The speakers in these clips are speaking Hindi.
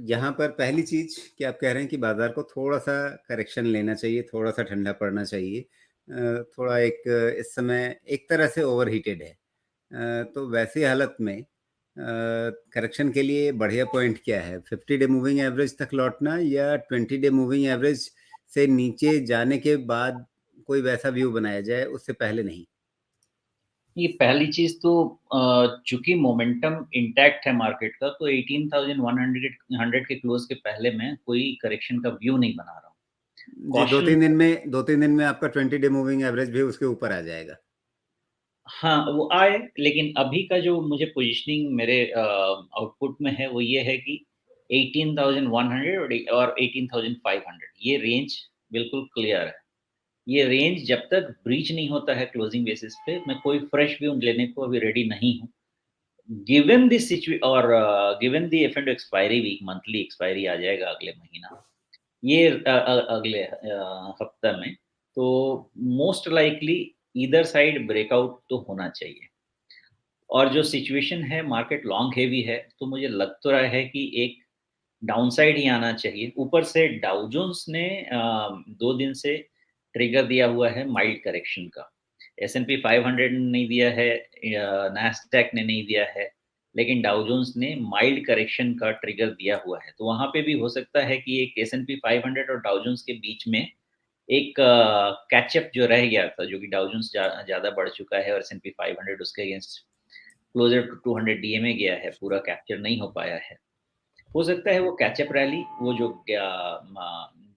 यहाँ पर पहली चीज़ कि आप कह रहे हैं कि बाज़ार को थोड़ा-सा करेक्शन लेना चाहिए, थोड़ा-सा ठंडा पड़ना चाहिए। थोड़ा एक इस समय एक तरह से ओवरहीटेड है। तो वैसी हालत में करेक्शन के लिए बढ़िया पॉइंट क्या है? 50 डे मूविंग एवरेज तक लौटना या 20 डे मूविंग एवरेज से नीचे जाने के बाद कोई वैसा व्यू बनाया जाए, उससे पहले नहीं? ये पहली चीज तो चूंकि मोमेंटम इंटैक्ट है मार्केट का, तो 18,100 के क्लोज के पहले मैं कोई करेक्शन का व्यू नहीं बना रहा हूँ। जी, कॉशन 2-3 दिन में आपका 20 डे मूविंग एवरेज भी उसके ऊपर आ जाएगा। हाँ, वो आए, लेकिन अभी का जो मुझे पोजीशनिंग मेरे आउटपुट में है वो ये है कि 18,100 और 18,500 ये रेंज बिल्कुल क्लियर है। ये रेंज जब तक ब्रीच नहीं होता है क्लोजिंग बेसिस पे, मैं कोई फ्रेश व्यू लेने को अभी रेडी नहीं हूँ। गिवन दिस और given the F and expiry week, monthly expiry आ जाएगा अगले महीना, ये अगले हफ्ता में, तो most likely either side breakout तो होना चाहिए। और जो सिचुएशन है मार्केट लॉन्ग हेवी है, तो मुझे लग तो रहा है कि एक डाउनसाइड ही आना चाहिए। ऊपर से डाउ जोन्स ने 2 दिन से ट्रिगर दिया हुआ है माइल्ड करेक्शन का। एस&पी 500 ने नहीं दिया है, नैस्डैक ने नहीं दिया है, लेकिन डाउ जोन्स ने माइल्ड करेक्शन का ट्रिगर दिया हुआ है। तो वहाँ पे भी हो सकता है कि एक एस&पी 500 और डाउ जोन्स के बीच में एक कैचअप जो रह गया था, जो कि डाउ जोन्स ज़्यादा बढ़ चुका है और एस&पी 500 उसके अगेंस्ट क्लोज़र टू 200 डीए में गया है, पूरा कैप्चर नहीं हो पाया है। हो सकता है वो कैचअप रैली, वो जो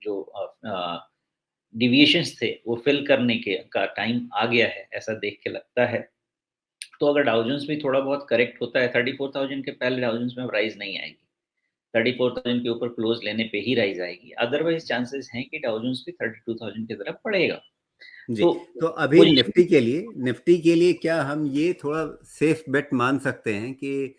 जो डिविएशंस थे वो फिल करने के का टाइम आ गया है, ऐसा देख के लगता है। तो अगर डाउ जोन्स भी थोड़ा बहुत करेक्ट होता है, 34,000 के पहले डाउ जोन्स में अब राइज़ नहीं आएगी। 34,000 के ऊपर क्लोज़ लेने पे ही राइज़ आएगी। अदरवाइज़ चांसेस हैं कि डाउ जोन्स भी 32,000 की तरफ बढ़ेगा। जी, तो तो अभी पोज़ीशन निफ्टी के लिए क्या हम ये थोड़ा सेफ बेट मान सकते हैं कि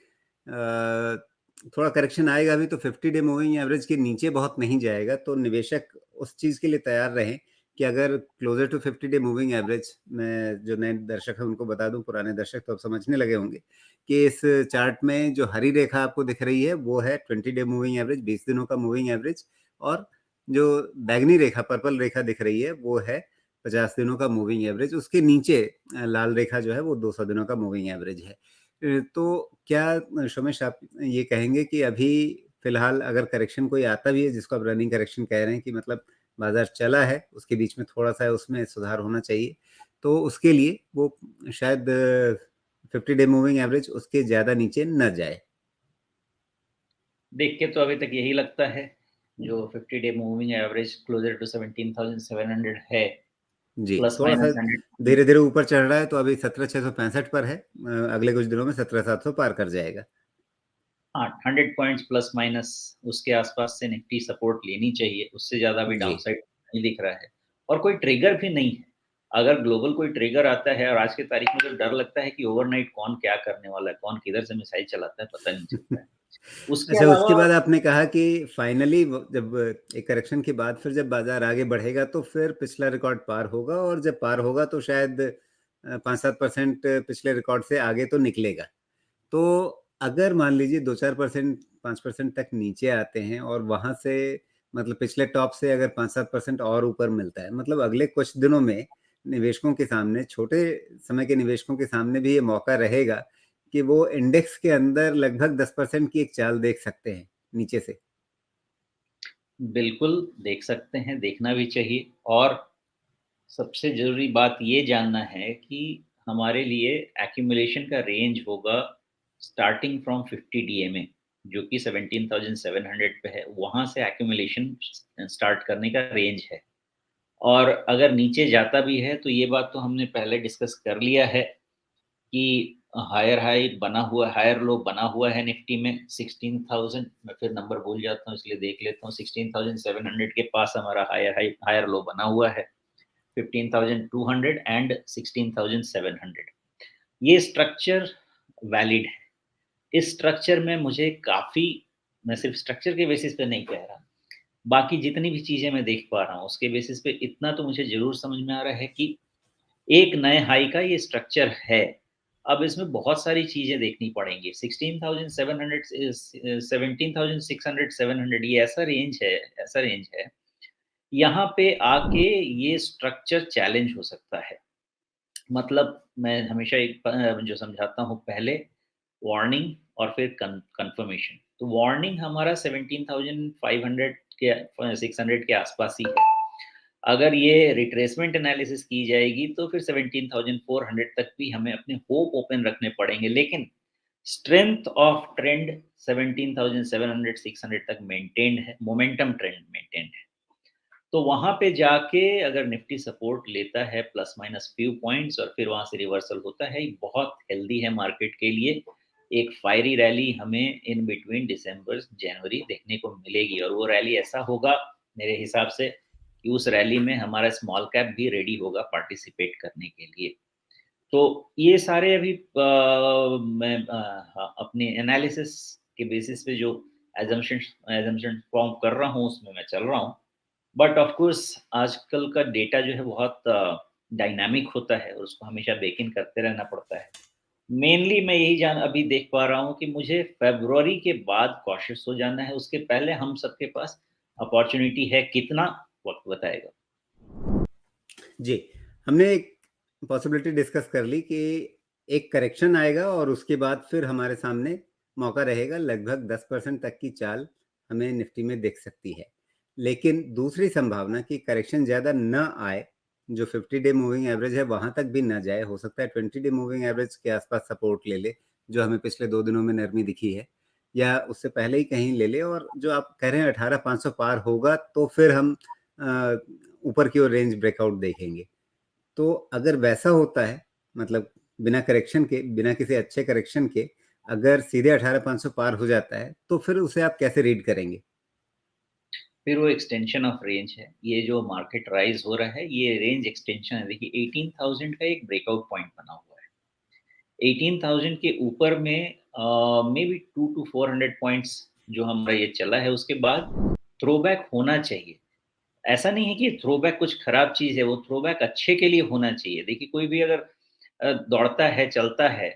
थोड़ा करेक्शन आएगा भी तो 50 डे मूविंग एवरेज के नीचे बहुत नहीं जाएगा, तो निवेशक उस चीज़ के लिए तैयार रहें कि अगर closer to 50 day moving average, मैं जो नए दर्शक हैं उनको बता दूं, पुराने दर्शक तो अब समझने लगे होंगे कि इस चार्ट में जो हरी रेखा आपको दिख रही है वो है 20 डे मूविंग एवरेज, 20 दिनों का मूविंग एवरेज, और जो बैगनी रेखा, पर्पल रेखा दिख रही है वो है 50 दिनों का मूविंग एवरेज। उसके नीचे लाल रेखा जो है वो 200 दिनों का मूविंग एवरेज है। तो क्या शोमेश आप ये कहेंगे कि अभी फिलहाल अगर करेक्शन कोई आता भी है, जिसको आप रनिंग करेक्शन कह रहे हैं कि मतलब बाजार चला है, उसके बीच में थोड़ा सा उसमें सुधार होना चाहिए, तो उसके लिए वो शायद 50 डे मूविंग एवरेज उसके ज़्यादा नीचे न जाए? देख के तो अभी तक यही लगता है। जो 50 day moving average closer to 17,700 है, जी, प्लस थोड़ा सा माइनस 100। धीरे धीरे ऊपर चढ़ रहा है, तो अभी 17,665 पर है। अगले कुछ दिनों में 17,700 पार कर जाएगा। हाँ, 100 पॉइंट्स प्लस माइनस उसके आसपास से निफ्टी सपोर्ट लेनी चाहिए, उससे ज़्यादा भी जी। डाउनसाइड नहीं दिख रहा है। और कोई ट्रिगर भी नहीं है। अगर ग्लोबल कोई ट्रिगर आता है, और आज की तारीख में तो डर लगता है कि ओवरनाइट कौन क्या करने वाला है, कौन किधर से मिसाइल चलाता है, पता नहीं चलता है। उसके अच्छा, उसके अलावा बाद आपने कहा कि फाइनली जब एक करेक्शन के बाद फिर जब बाजार आगे बढ़ेगा तो फिर पिछला रिकॉर्ड पार होगा, और जब पार होगा तो शायद 5-7% पिछले रिकॉर्ड से आगे तो निकलेगा। तो अगर मान लीजिए 2-4%, 5% तक नीचे आते हैं और वहां से मतलब पिछले टॉप से अगर 5-7% और ऊपर मिलता है, मतलब अगले कुछ दिनों में निवेशकों के सामने, छोटे समय के निवेशकों के सामने भी ये मौका रहेगा कि वो इंडेक्स के अंदर लगभग 10% की एक चाल देख सकते हैं नीचे से। बिल्कुल देख सकते हैं, देखना भी चाहिए। और सबसे ज़रूरी बात ये जानना है कि हमारे लिए एक्यूमुलेशन का रेंज होगा स्टार्टिंग फ्रॉम 50 डीएमए, जो कि 17,700 पे है, वहाँ से एक्यूमुलेशन स्टार्ट करने का रेंज है। और अगर नीचे जाता भी है, तो ये बात तो हमने पहले डिस्कस कर लिया है कि हायर लो बना हुआ है निफ्टी में 16,000। मैं फिर नंबर भूल जाता हूँ, इसलिए देख लेता हूँ। 16,700 के पास हमारा हायर लो बना हुआ है, 15,200 एंड 16,700। ये स्ट्रक्चर वैलिड है। इस स्ट्रक्चर में मुझे काफ़ी, मैं सिर्फ स्ट्रक्चर के बेसिस पे नहीं कह रहा, बाकी जितनी भी चीज़ें मैं देख पा रहा हूँ उसके बेसिस पे इतना तो मुझे ज़रूर समझ में आ रहा है कि एक नए हाई का ये स्ट्रक्चर है। अब इसमें बहुत सारी चीज़ें देखनी पड़ेंगी। 16,700 17,600 700 ये ऐसा रेंज है। यहाँ पे आके ये स्ट्रक्चर चैलेंज हो सकता है। मतलब मैं हमेशा जो समझाता हूँ, पहले वार्निंग और फिर कन्फर्मेशन। तो वार्निंग हमारा 17,500 के 600 के आसपास ही है। अगर ये रिट्रेसमेंट एनालिसिस की जाएगी तो फिर 17,400 तक भी हमें अपने होप ओपन रखने पड़ेंगे, लेकिन स्ट्रेंथ ऑफ ट्रेंड 17,700 600 तक मेंटेन्ड है, मोमेंटम ट्रेंड मेंटेन्ड है। तो वहाँ पे जाके अगर निफ्टी सपोर्ट लेता है प्लस माइनस फ्यू पॉइंट्स और फिर वहाँ से रिवर्सल होता है, ये बहुत हेल्दी है मार्केट के लिए। एक फायरी रैली हमें इन बिटवीन दिसंबर जनवरी देखने को मिलेगी, और वो रैली ऐसा होगा मेरे हिसाब से कि उस रैली में हमारा स्मॉल कैप भी रेडी होगा पार्टिसिपेट करने के लिए। तो ये सारे अभी मैं हाँ, अपने एनालिसिस के बेसिस पे जो एजम्पशन फॉर्म कर रहा हूँ उसमें मैं चल रहा हूँ। बट ऑफ कोर्स आजकल का डेटा जो है बहुत डायनामिक होता है और उसको हमेशा बेक इन करते रहना पड़ता है। मेनली मैं यही जान अभी देख पा रहा हूँ कि मुझे फ़रवरी के बाद कॉशियस हो जाना है, उसके पहले हम सबके पास अपॉर्च्युनिटी है, कितना वक़्त बताएगा। जी, हमने एक पॉसिबिलिटी डिस्कस कर ली कि एक करेक्शन आएगा और उसके बाद फिर हमारे सामने मौका रहेगा, लगभग 10% तक की चाल हमें निफ्टी में दिख सकती है। लेकिन दूसरी संभावना कि करेक्शन ज़्यादा न आए, जो 50 डे मूविंग एवरेज है वहाँ तक भी ना जाए, हो सकता है 20 डे मूविंग एवरेज के आसपास सपोर्ट ले ले, जो हमें पिछले 2 दिनों में नरमी दिखी है, या उससे पहले ही कहीं ले ले, और जो आप कह रहे हैं 18,500 पार होगा तो फिर हम अ, ऊपर की ओर रेंज ब्रेकआउट देखेंगे। तो अगर वैसा होता है, मतलब बिना करेक्शन के, बिना किसी अच्छे करेक्शन के, अगर सीधे 18,500 पार हो जाता है, तो फिर उसे आप कैसे रीड करेंगे? फिर वो एक्सटेंशन ऑफ रेंज है। ये जो मार्केट राइज़ हो रहा है, ये रेंज एक्सटेंशन है। देखिए 18,000 का एक ब्रेकआउट पॉइंट बना हुआ है। 18,000 के ऊपर में मेबी 2 टू 400 पॉइंट्स जो हमारा ये चला है, उसके बाद थ्रोबैक होना चाहिए। ऐसा नहीं है कि थ्रोबैक कुछ खराब चीज़ है, वो थ्रोबैक अच्छे के लिए होना चाहिए। देखिए कोई भी अगर दौड़ता है, चलता है,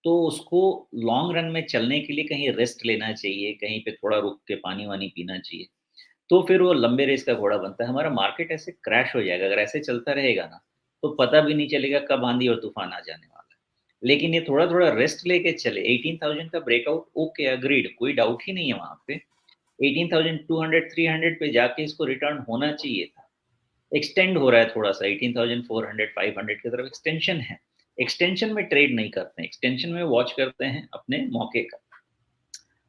तो उसको लॉन्ग रन में चलने के लिए कहीं रेस्ट लेना चाहिए, कहीं पे थोड़ा रुक के पानी-वानी पीना चाहिए। तो फिर वो लंबे रेस का घोड़ा बनता है। हमारा मार्केट ऐसे क्रैश हो जाएगा, अगर ऐसे चलता रहेगा ना, तो पता भी नहीं चलेगा कब आंधी और तूफ़ान आ जाने वाला है। लेकिन ये थोड़ा-थोड़ा रेस्ट लेके चले, 18,000 का ब्रेकआउट ओके, एग्रीड, कोई डाउट ही नहीं है वहाँ पे। 18,200 300 पे जाके इसको रिटर्न होना चाहिए था। एक्सटेंड हो रहा है थोड़ा-सा, 18,400 500 की तरफ एक्सटेंशन है। एक्सटेंशन में ट्रेड नहीं करते हैं, एक्सटेंशन में वॉच करते हैं अपने मौके का।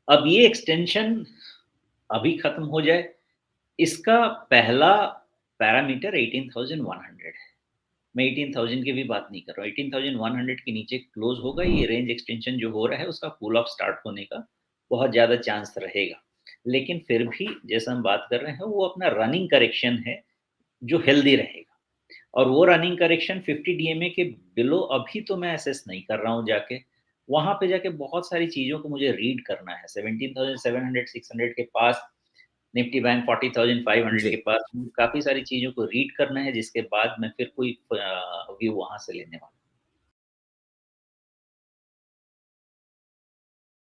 अब ये एक्सटेंशन अभी खत्म हो जाए, इसका पहला पैरामीटर 18,100 है। मैं 18,000 की भी बात नहीं कर रहा हूँ। 18,100 के नीचे क्लोज़ होगा, ये रेंज एक्सटेंशन जो हो रहा है, उसका कूल ऑफ स्टार्ट होने का बहुत ज़्यादा चांस रहेगा। लेकिन फिर भी जैसा हम बात कर रहे हैं, वो अपना रनिंग करेक्शन है, जो हेल्दी रहेगा। और वो रनिंग करेक्शन 50 डीएमए के बिलो अभी तो मैं असेस नहीं कर रहा हूँ जाके। वहाँ पे जाके बहुत सारी चीज़ों को मुझे रीड करना है। 17,700 600 के पास निफ्टी बैंक 40,500 जी। के पास काफ़ी सारी चीज़ों को रीड करना है, जिसके बाद मैं फिर कोई व्यू वहाँ से लेने वाला हूँ।